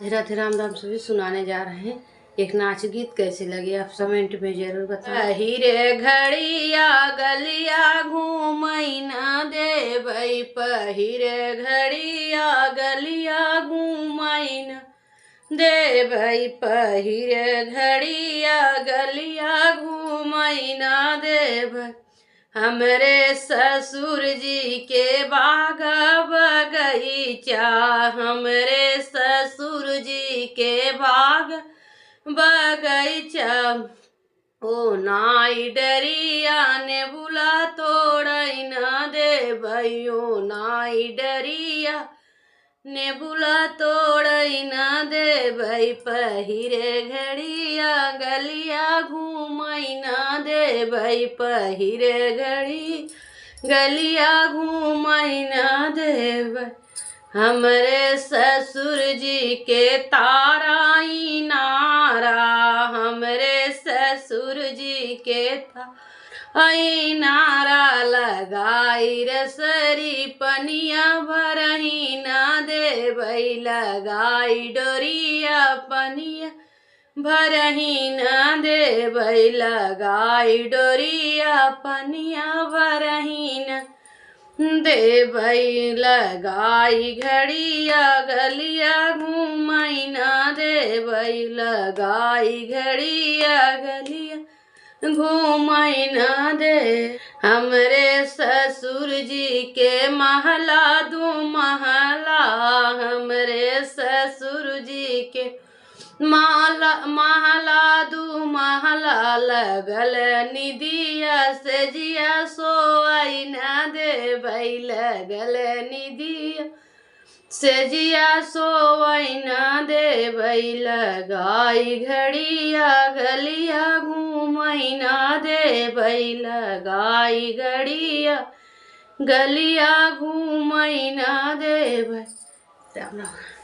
राधे राम राम सभी सुनाने जा रहे हैं एक नाच गीत। कैसे लगे आप कमेंट में जरूर बताएं। हीरे घड़िया गलिया घूमई न देवई, पहिरे घड़िया गलिया घूमई न देवई, पहिरे घड़िया गलिया घूमई न देवई। हमरे ससुर जी के बाग बगीचा, हमरे ससुर जी के बाग बगीचा। ओ नाई डरिया ने बुला तोड़ई न देवई, ओ नाई डरिया ने बुला तोड़ई न देवई, पहिरे घड़िया गलिया घूमई न देवई, पहिरे घड़ी गलिया घूमई न देवई। हमरे ससुर जी के ताराई नारा, हमरे ससुर जी के आई नारा लगाई रसरी पनिया भरही न देवई, लगाई डोरिया पनिया भरही न देवई, लगाई डोरिया पनिया भरही न देवई, लगाई घड़िया गलिया घूमई न देवई, लगाई घड़िया गलिया घूमई न दे। हमरे ससुर जी के महला दू महला, हमरे ससुर जी के महला दू महला, लगल निदिया से जिया सोई न देवई, लगल निदिया से जिया सोई न देवई, लगाई घड़िया गलिया घूमई न देवई, लगाई घड़िया गलिया घूमई न देवई। राम राम।